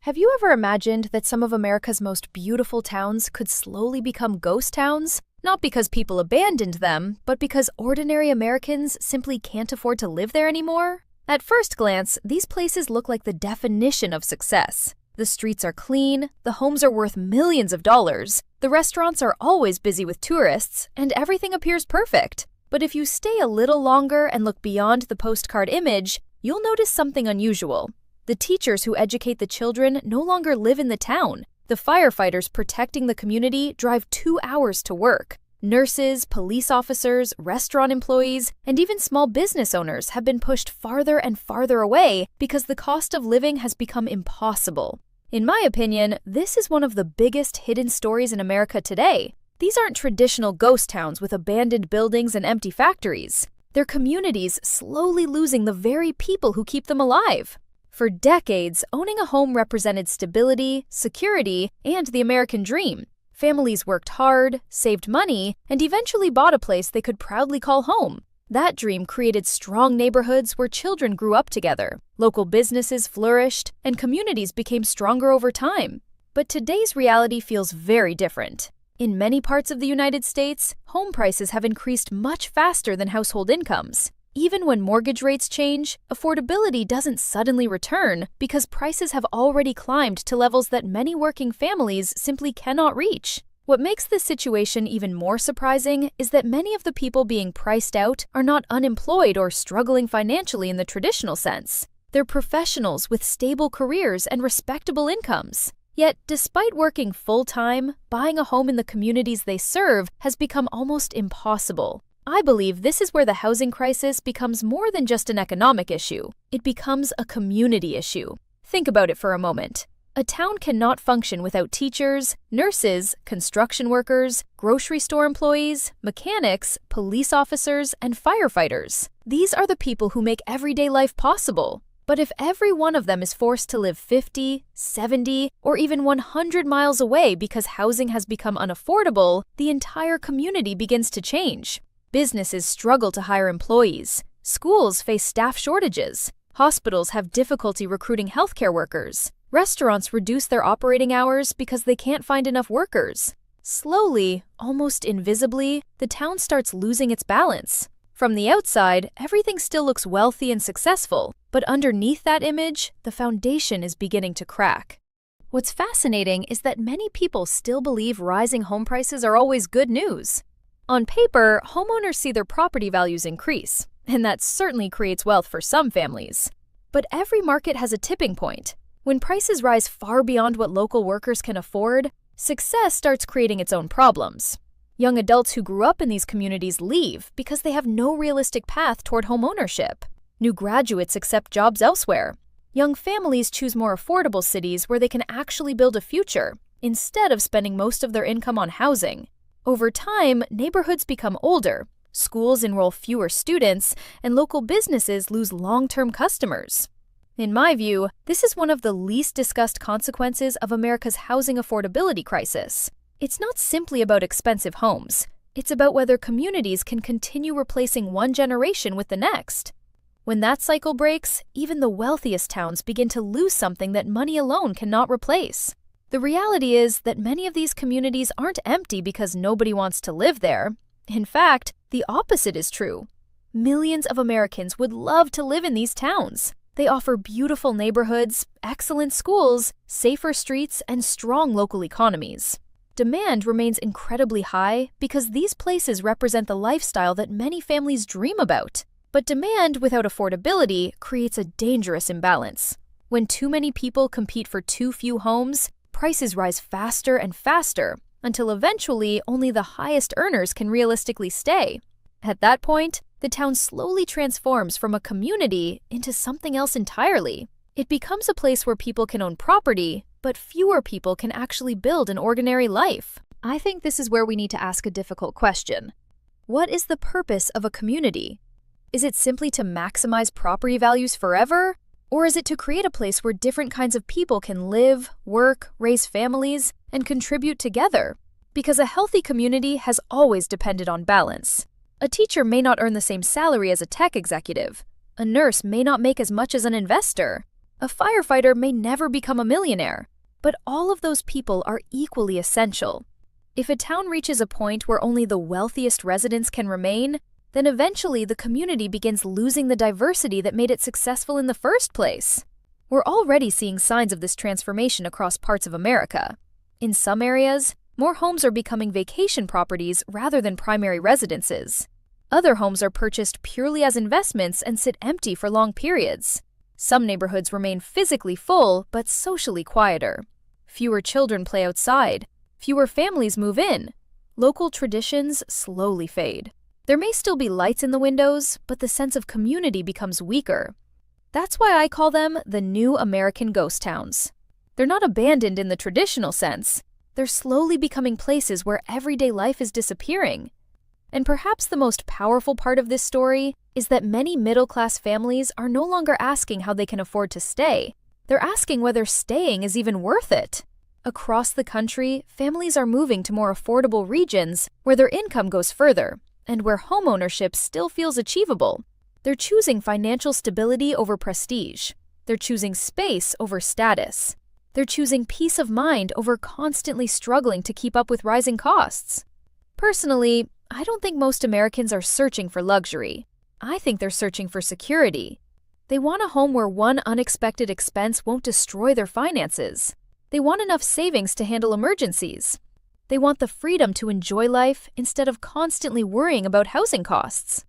Have you ever imagined that some of America's most beautiful towns could slowly become ghost towns? Not because people abandoned them, but because ordinary Americans simply can't afford to live there anymore? At first glance, these places look like the definition of success. The streets are clean, the homes are worth millions of dollars, the restaurants are always busy with tourists, and everything appears perfect. But if you stay a little longer and look beyond the postcard image, you'll notice something unusual. The teachers who educate the children no longer live in the town. The firefighters protecting the community drive 2 hours to work. Nurses, police officers, restaurant employees, and even small business owners have been pushed farther and farther away because the cost of living has become impossible. In my opinion, this is one of the biggest hidden stories in America today. These aren't traditional ghost towns with abandoned buildings and empty factories. They're communities slowly losing the very people who keep them alive. For decades, owning a home represented stability, security, and the American dream. Families worked hard, saved money, and eventually bought a place they could proudly call home. That dream created strong neighborhoods where children grew up together, local businesses flourished, and communities became stronger over time. But today's reality feels very different. In many parts of the United States, home prices have increased much faster than household incomes. Even when mortgage rates change, affordability doesn't suddenly return because prices have already climbed to levels that many working families simply cannot reach. What makes this situation even more surprising is that many of the people being priced out are not unemployed or struggling financially in the traditional sense. They're professionals with stable careers and respectable incomes. Yet, despite working full-time, buying a home in the communities they serve has become almost impossible. I believe this is where the housing crisis becomes more than just an economic issue. It becomes a community issue. Think about it for a moment. A town cannot function without teachers, nurses, construction workers, grocery store employees, mechanics, police officers, and firefighters. These are the people who make everyday life possible. But if every one of them is forced to live 50, 70, or even 100 miles away because housing has become unaffordable, the entire community begins to change. Businesses struggle to hire employees. Schools face staff shortages. Hospitals have difficulty recruiting healthcare workers. Restaurants reduce their operating hours because they can't find enough workers. Slowly, almost invisibly, the town starts losing its balance. From the outside, everything still looks wealthy and successful, but underneath that image, the foundation is beginning to crack. What's fascinating is that many people still believe rising home prices are always good news. On paper, homeowners see their property values increase, and that certainly creates wealth for some families. But every market has a tipping point. When prices rise far beyond what local workers can afford, success starts creating its own problems. Young adults who grew up in these communities leave because they have no realistic path toward homeownership. New graduates accept jobs elsewhere. Young families choose more affordable cities where they can actually build a future, instead of spending most of their income on housing. Over time, neighborhoods become older, schools enroll fewer students, and local businesses lose long-term customers. In my view, this is one of the least discussed consequences of America's housing affordability crisis. It's not simply about expensive homes. It's about whether communities can continue replacing one generation with the next. When that cycle breaks, even the wealthiest towns begin to lose something that money alone cannot replace. The reality is that many of these communities aren't empty because nobody wants to live there. In fact, the opposite is true. Millions of Americans would love to live in these towns. They offer beautiful neighborhoods, excellent schools, safer streets, and strong local economies. Demand remains incredibly high because these places represent the lifestyle that many families dream about. But demand without affordability creates a dangerous imbalance. When too many people compete for too few homes, prices rise faster and faster until eventually only the highest earners can realistically stay. At that point, the town slowly transforms from a community into something else entirely. It becomes a place where people can own property, but fewer people can actually build an ordinary life. I think this is where we need to ask a difficult question. What is the purpose of a community? Is it simply to maximize property values forever? Or is it to create a place where different kinds of people can live, work, raise families, and contribute together? Because a healthy community has always depended on balance. A teacher may not earn the same salary as a tech executive. A nurse may not make as much as an investor. A firefighter may never become a millionaire, but all of those people are equally essential. If a town reaches a point where only the wealthiest residents can remain, then eventually the community begins losing the diversity that made it successful in the first place. We're already seeing signs of this transformation across parts of America. In some areas, more homes are becoming vacation properties rather than primary residences. Other homes are purchased purely as investments and sit empty for long periods. Some neighborhoods remain physically full but socially quieter. Fewer children play outside. Fewer families move in. Local traditions slowly fade. There may still be lights in the windows, but the sense of community becomes weaker. That's why I call them the new American ghost towns. They're not abandoned in the traditional sense. They're slowly becoming places where everyday life is disappearing. And perhaps the most powerful part of this story is that many middle-class families are no longer asking how they can afford to stay. They're asking whether staying is even worth it. Across the country, families are moving to more affordable regions where their income goes further and where homeownership still feels achievable. They're choosing financial stability over prestige. They're choosing space over status. They're choosing peace of mind over constantly struggling to keep up with rising costs. Personally, I don't think most Americans are searching for luxury. I think they're searching for security. They want a home where one unexpected expense won't destroy their finances. They want enough savings to handle emergencies. They want the freedom to enjoy life instead of constantly worrying about housing costs.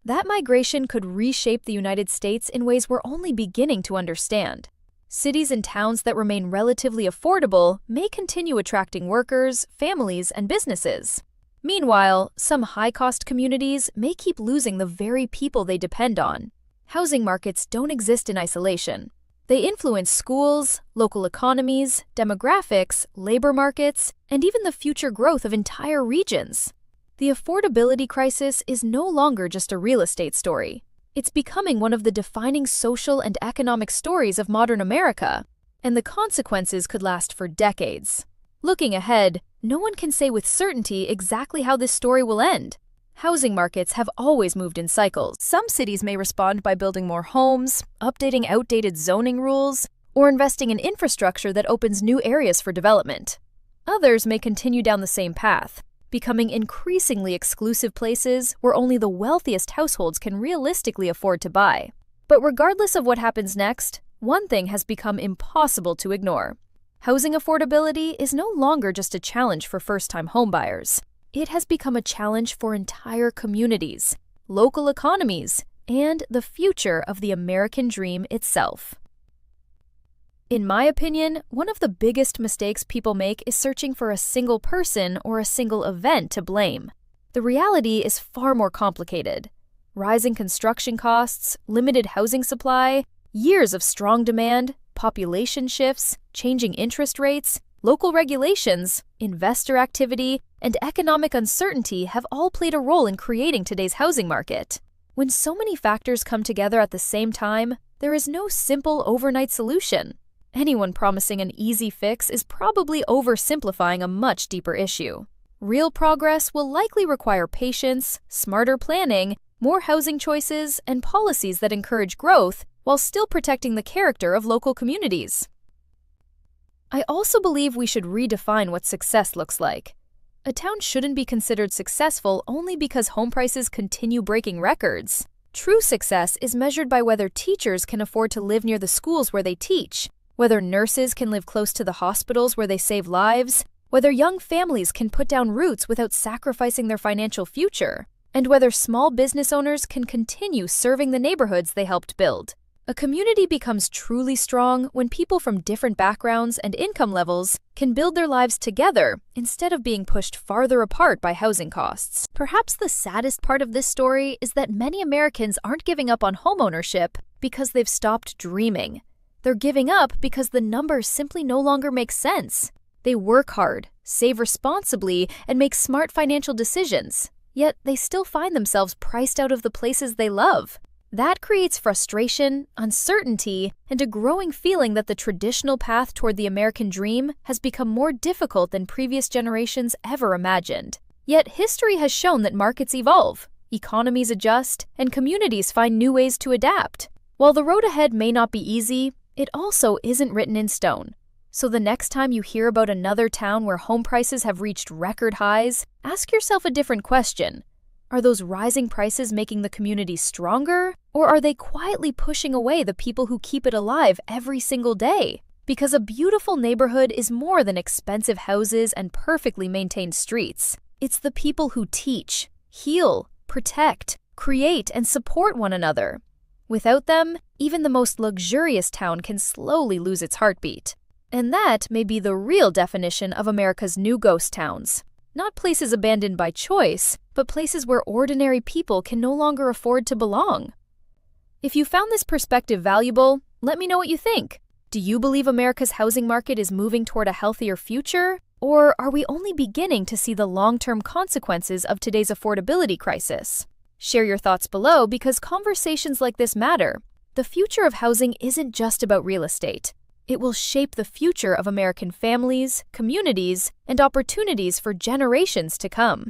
That migration could reshape the United States in ways we're only beginning to understand. Cities and towns that remain relatively affordable may continue attracting workers, families, and businesses. Meanwhile, some high-cost communities may keep losing the very people they depend on. Housing markets don't exist in isolation. They influence schools, local economies, demographics, labor markets, and even the future growth of entire regions. The affordability crisis is no longer just a real estate story. It's becoming one of the defining social and economic stories of modern America, and the consequences could last for decades. Looking ahead, no one can say with certainty exactly how this story will end. Housing markets have always moved in cycles. Some cities may respond by building more homes, updating outdated zoning rules, or investing in infrastructure that opens new areas for development. Others may continue down the same path, becoming increasingly exclusive places where only the wealthiest households can realistically afford to buy. But regardless of what happens next, one thing has become impossible to ignore. Housing affordability is no longer just a challenge for first-time homebuyers. It has become a challenge for entire communities, local economies, and the future of the American dream itself. In my opinion, one of the biggest mistakes people make is searching for a single person or a single event to blame. The reality is far more complicated. Rising construction costs, limited housing supply, years of strong demand, population shifts, changing interest rates, local regulations, investor activity, and economic uncertainty have all played a role in creating today's housing market. When so many factors come together at the same time, there is no simple overnight solution. Anyone promising an easy fix is probably oversimplifying a much deeper issue. Real progress will likely require patience, smarter planning, more housing choices, and policies that encourage growth while still protecting the character of local communities. I also believe we should redefine what success looks like. A town shouldn't be considered successful only because home prices continue breaking records. True success is measured by whether teachers can afford to live near the schools where they teach, whether nurses can live close to the hospitals where they save lives, whether young families can put down roots without sacrificing their financial future, and whether small business owners can continue serving the neighborhoods they helped build. A community becomes truly strong when people from different backgrounds and income levels can build their lives together instead of being pushed farther apart by housing costs. Perhaps the saddest part of this story is that many Americans aren't giving up on homeownership because they've stopped dreaming. They're giving up because the numbers simply no longer make sense. They work hard, save responsibly, and make smart financial decisions, yet they still find themselves priced out of the places they love. That creates frustration, uncertainty, and a growing feeling that the traditional path toward the American dream has become more difficult than previous generations ever imagined. Yet history has shown that markets evolve, economies adjust, and communities find new ways to adapt. While the road ahead may not be easy, It also isn't written in stone. So the next time you hear about another town where home prices have reached record highs, ask yourself a different question. Are those rising prices making the community stronger, or are they quietly pushing away the people who keep it alive every single day? Because a beautiful neighborhood is more than expensive houses and perfectly maintained streets. It's the people who teach, heal, protect, create, and support one another. Without them, even the most luxurious town can slowly lose its heartbeat. And that may be the real definition of America's new ghost towns. Not places abandoned by choice, but places where ordinary people can no longer afford to belong. If you found this perspective valuable, let me know what you think. Do you believe America's housing market is moving toward a healthier future? Or are we only beginning to see the long-term consequences of today's affordability crisis? Share your thoughts below because conversations like this matter. The future of housing isn't just about real estate. It will shape the future of American families, communities, and opportunities for generations to come.